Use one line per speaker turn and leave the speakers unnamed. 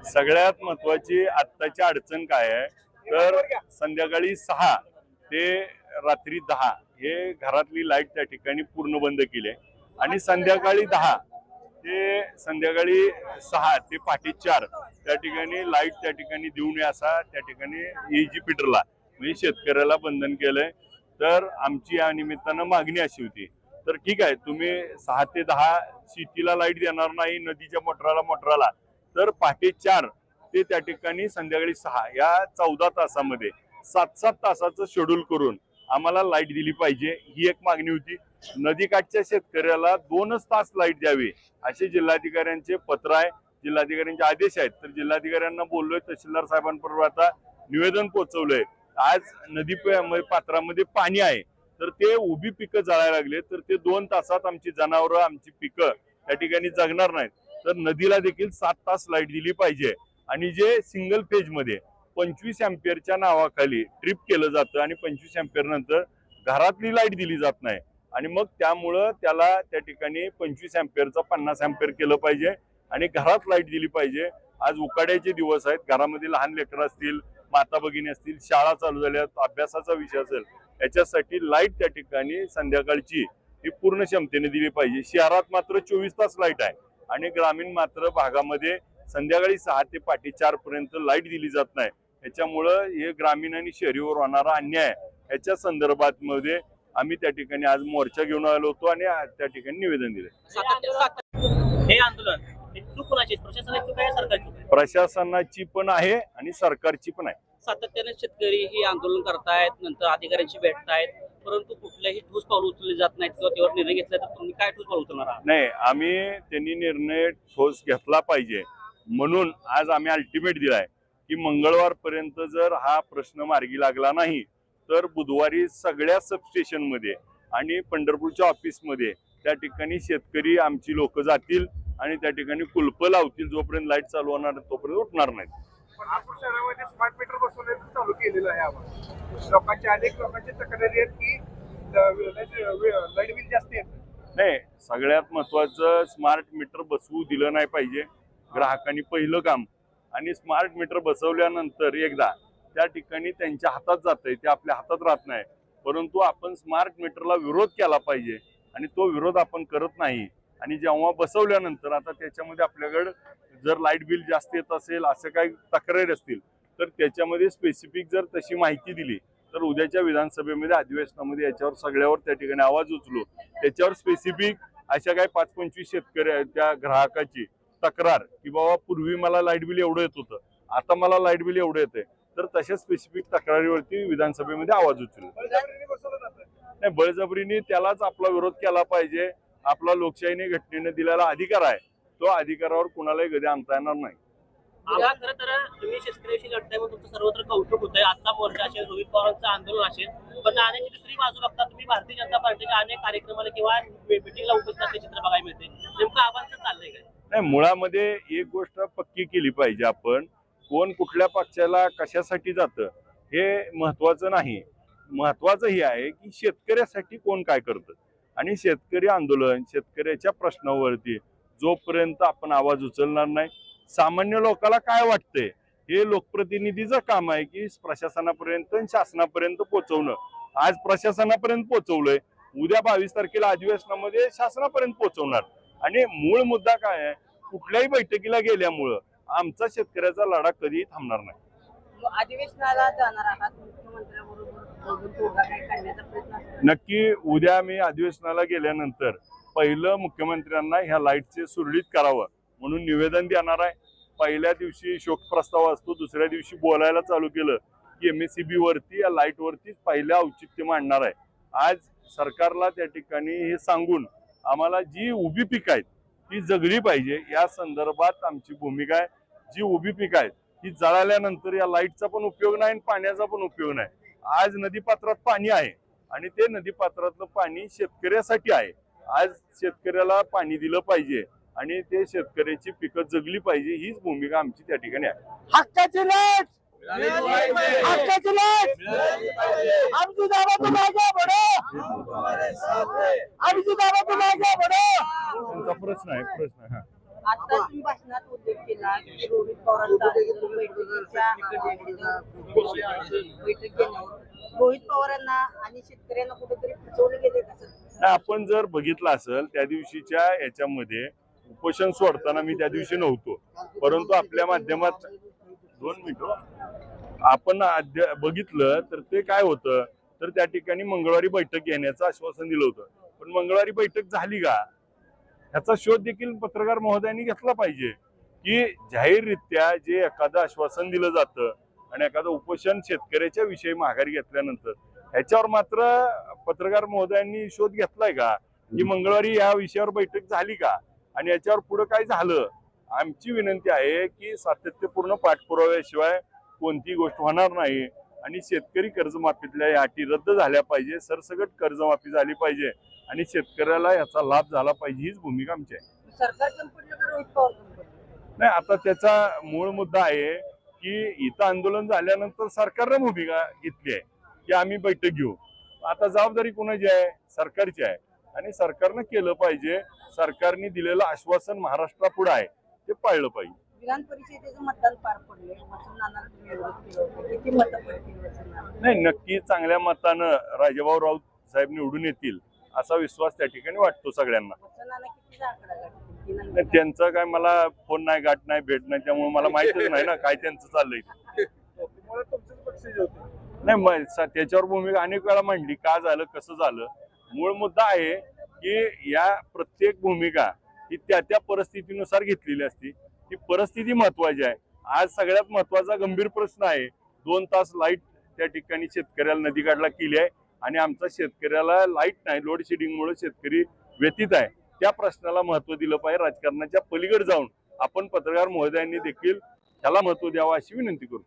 सगळ्यात महत्वाची आत्ताची अडचण काय आहे तर संध्याकाळी 6 ते रात्री 10 हे घरातली लाईट त्या ठिकाणी पूर्ण बंद केली आहे आणि संध्याकाळी 10 ते संध्याकाळी 6 ते पहाटे 4 त्या ठिकाणी लाईट त्या ठिकाणी देऊ नये असा त्या ठिकाणी एजीपीटरला म्हणजे शेतकऱ्याला बंधन केलंय। तर आमची या निमित्तानं मागणी अशी होती तर ठीक आहे तुम्ही 6 ते 10 शेतीला लाईट देणार नाही नदीच्या मोटराला तर पहाटे 4 ते त्या ठिकाणी संध्याकाळी 6 या 14 तासामध्ये 7-7 तासाचं शेड्यूल करून आम्हाला लाईट दिली पाहिजे ही एक मागणी होती। नदीकाठच्या शेतकऱ्याला 2च तास लाईट द्यावी असे जिल्हाधिकाऱ्यांचे पत्र आहे, जिल्हाधिकाऱ्यांचे आदेश आहेत। तर जिल्हाधिकाऱ्यांना बोललोय, तहसीलदार साहेबांबरोबर आता निवेदन पोहोचवलंय। आज नदी पात्रामध्ये पाणी आहे तर ते उभी पिकं जळायला लागले तर ते 2 तासात आमची जनावरं आमची पिकं त्या ठिकाणी जगणार नाहीत। तर नदीला देखील 7 तास लाईट दिली पाहिजे आणि जे सिंगल फेज मध्ये 25 अँपियरच्या नावाखाली ट्रिप केलं जातं आणि 25 अँपियर नंतर घरातली लाईट दिली जात नाही आणि मग त्यामुळं त्याला त्या ठिकाणी 25 अँपियरचा 50 अँपियर केलं पाहिजे आणि घरात लाईट दिली पाहिजे। आज उकाड्याचे दिवस आहेत, घरामध्ये लहान लेकरं असतील, माता भगिनी असतील, शाळा चालू झाल्या, अभ्यासाचा विषय असेल, याच्यासाठी लाईट त्या ठिकाणी संध्याकाळची ही पूर्ण क्षमतेने दिली पाहिजे। शहरात मात्र 24 तास लाईट आहे आणि ग्रामीण मात्र भागामध्ये संध्याकाळी 6 ते पहाटे 4 पर्यंत लाईट दिली जात नाही। याच्यामुळं हे ग्रामीण आणि शहरीवर होणारा अन्याय याच्या संदर्भात मध्ये आम्ही त्या ठिकाणी आज मोर्चा घेऊन आलो होतो आणि त्या ठिकाणी निवेदन दिले।
हे आंदोलन चूक कोणाची, प्रशासनाची चूक आहे, सरकारची चूक आहे?
प्रशासनाची पण आहे आणि सरकारची पण आहे।
सातत्याने शेतकरी हे आंदोलन करतायत, नंतर अधिकाऱ्यांशी भेटतायत, परंतु कुठल्याही ठोस पाऊल उचलले जात नाहीत किंवा त्यावर निर्णय घेतला तर तुम्ही काय ठोस पाऊल उचलणार आहात?
नाही, आम्ही त्यांनी निर्णय ठोस घेतला पाहिजे म्हणून आज आम्ही अल्टिमेट दिलाय की मंगळवार पर्यंत जर हा प्रश्न मार्गी लागला नाही तर बुधवारी सगळ्या सबस्टेशन मध्ये आणि पंढरपूरच्या ऑफिस मध्ये त्या ठिकाणी शेतकरी आमची लोक जातील आणि त्या ठिकाणी कुलप लावतील। जोपर्यंत लाईट चालू होणार तोपर्यंत उठणार नाहीत।
नागपूर शहरामध्ये स्मार्ट मीटर बसवण्याचं चालू केलेलं आहे आपण। अनेक लोकांची तक्रारी आहेत की लाईट बिल जास्त येतं।
नाही, सगळ्यात महत्वाचं स्मार्ट मीटर बसवू दिलं नाही पाहिजे ग्राहकांनी पहिलं काम। आणि स्मार्ट मीटर बसवल्यानंतर एकदा त्या ठिकाणी त्यांच्या हातात जातंय, ते आपल्या हातात राहत नाही। परंतु आपण स्मार्ट मीटरला विरोध केला पाहिजे आणि तो विरोध आपण करत नाही। आणि जेव्हा बसवल्यानंतर आता त्याच्यामध्ये आपल्याकडे जर लाईट बिल जास्त येत असेल असं काही तक्रारी असतील तर त्याच्यामध्ये स्पेसिफिक जर तशी माहिती दिली तर उद्याच्या विधानसभेमध्ये अधिवेशनामध्ये याच्यावर सगळ्यावर त्या ठिकाणी आवाज उचलू। त्याच्यावर स्पेसिफिक अशा काही 5-25 शेतकरी त्या ग्राहकाची तक्रार की बाबा पूर्वी मला लाईट बिल एवढं येत होतं, आता मला लाईट बिल एवढं येतंय, तर तशा स्पेसिफिक तक्रारीवरती विधानसभेमध्ये आवाज उचलू। नाही, बळजबरीने त्यालाच आपला विरोध केला पाहिजे। आपला लोकशाहीने घटनेने दिलेला अधिकार आहे, तो अधिकारावर कुणालाही कधी आणता येणार नाही।
खरं तर तुम्ही शेतकऱ्याशी लढताय म्हणून तुमचं सर्वत्र कौतुक होतंय। आजचा मोर्चा असेल, रोहित पवारांचं आंदोलन असेल, पण नाण्याची दुसरी बाजू बघता तुम्ही भारतीय जनता पार्टीच्या अनेक कार्यक्रमाला किंवा मिटिंगला उपस्थित असल्याचे चित्र बघायला मिळते। नेमकं आव्हानचं चाललंय काय?
नाही, मुळामध्ये एक गोष्ट पक्की केली पाहिजे, आपण कोण कुठल्या पक्षाला कशासाठी जातं हे महत्वाचं नाही। महत्वाचं हे आहे की शेतकऱ्यासाठी कोण काय करतं आणि शेतकरी आंदोलन शेतकऱ्याच्या प्रश्नावरती जोपर्यंत आपण आवाज उचलणार नाही, सामान्य लोकांना काय वाटतंय हे लोकप्रतिनिधीचं काम आहे की प्रशासनापर्यंत शासनापर्यंत पोहोचवणं। आज प्रशासनापर्यंत पोहोचवलंय, उद्या 22 तारखेला अधिवेशनामध्ये शासनापर्यंत पोहोचवणार। आणि मूळ मुद्दा काय आहे, कुठल्याही बैठकीला गेल्यामुळं आमचा शेतकऱ्याचा लढा कधीही थांबणार नाही।
अधिवेशनाला जाणार आहात, मुख्यमंत्र्यांबरोबर करण्याचा प्रयत्न?
नक्की उद्या मी अधिवेशनाला गेल्यानंतर पहिलं मुख्यमंत्र्यांना ह्या लाईटचे सुरळीत करावं म्हणून निवेदन देणार आहे। पहिल्या दिवशी शोक प्रस्ताव असतो, दुसऱ्या दिवशी बोलायला चालू केलं की MSEB वरती या लाईट वरती पहिलं औचित्य मांडणार आहे। आज सरकारला त्या ठिकाणी हे सांगून आम्हाला जी उभी पीक आहेत ती जगली पाहिजे या संदर्भात आमची भूमिका आहे। जी उभी पीक आहेत ती जळाल्यानंतर या लाईटचा पण उपयोग नाही आणि पाण्याचा पण उपयोग नाही। आज नदीपात्रात पाणी आहे आणि ते नदीपात्रातलं पाणी शेतकऱ्यासाठी आहे। आज शेतकऱ्याला पाणी दिलं पाहिजे आणि ते शेतकऱ्याची पिकं जगली पाहिजे, हीच भूमिका आमची त्या ठिकाणी आहे।
हक्काची लाईट, हक्काची लाईट, आमची दावा तुम्ही आगे बढो, आमची दावा तुम्ही आगे बढो।
त्यांचा प्रश्न आहे।
आता तुम्ही भाषणात उल्लेख केला की रोहित पवारांचा बैठक घेण्यावर रोहित पवारांना आणि शेतकऱ्यांना कुठेतरी फसवलं गेले का सर?
आपण जर बघितलं असेल त्या दिवशीच्या याच्यामध्ये उपोषण सोडताना मी त्या दिवशी नव्हतो, परंतु आपल्या माध्यमात 2 मिनिटं आपण बघितलं तर ते काय होतं, तर त्या ठिकाणी मंगळवारी बैठक घेण्याचं आश्वासन दिलं होतं, पण मंगळवारी बैठक झाली का ह्याचा शोध देखील पत्रकार महोदयांनी घेतला पाहिजे की जाहीररित्या जे एखादं आश्वासन दिलं जातं आणि एखादं उपोषण शेतकऱ्याच्या विषयी माघारी घेतल्यानंतर ह्याच्यावर मात्र पत्रकार महोदयांनी शोध घेतलाय का की मंगळवारी या विषयावर बैठक झाली का आणि याच्यावर पुढे काय झालं. आमची विनंती आहे की सातत्यपूर्ण पाठपुराव्याशिवाय कोणती गोष्ट होणार नाही आणि शेतकरी कर्जमाफीतल्या या अटी रद्द झाल्या पाहिजे, सरसकट कर्जमाफी झाली पाहिजे आणि शेतकऱ्याला याचा लाभ झाला पाहिजे, हीच भूमिका आमची आहे.
सरकार कमी पडलं का रोहित पवार कमी पडलं?
नाही, आता त्याचा मूळ मुद्दा आहे की इथं आंदोलन झाल्यानंतर सरकारनं भूमिका घेतली आहे की आम्ही बैठक घेऊ. आता जबाबदारी कोणाची आहे? सरकारची आहे आणि सरकारनं केलं पाहिजे. सरकारने दिलेलं आश्वासन महाराष्ट्रापुढे आहे ते पाळलं पाहिजे.
विधान परिषदेचं मतदान पार पडले, वसंत नानाला तुम्ही विरोध केला होता. किती मतं पडतील वसंत नाना?
नाही, नक्की चांगल्या मतानं राजाभाऊ राऊत साहेब निवडून येतील असा विश्वास त्या ठिकाणी वाटतो सगळ्यांना.
वसंत नाना किती आकडा गाठतील?
नाही, त्यांचं काय मला फोन नाही, गाठ नाही, भेट नाही, त्यामुळे मला माहितच नाही ना काय त्यांचं चाललंय.
तुम्हाला तुमचंच पक्ष जे होते
नाही, त्याच्यावर भूमिका अनेक वेळा मांडली, का झालं, कसं झालं. मूळ मुद्दा आहे की या प्रत्येक भूमिका ही त्या परिस्थितीनुसार घेतलेली असती. ती परिस्थिती महत्वाची आहे. आज सगळ्यात महत्वाचा गंभीर प्रश्न आहे, 2 तास लाईट त्या ठिकाणी शेतकऱ्याला नदीकाठला केली आहे आणि आमचा शेतकऱ्याला लाईट नाही, लोड शेडिंगमुळे शेतकरी व्यतीत आहे. त्या प्रश्नाला महत्व दिलं पाहिजे. राजकारणाच्या पलीकडे जाऊन आपण पत्रकार महोदयांनी देखील त्याला महत्व द्यावं अशी विनंती करू.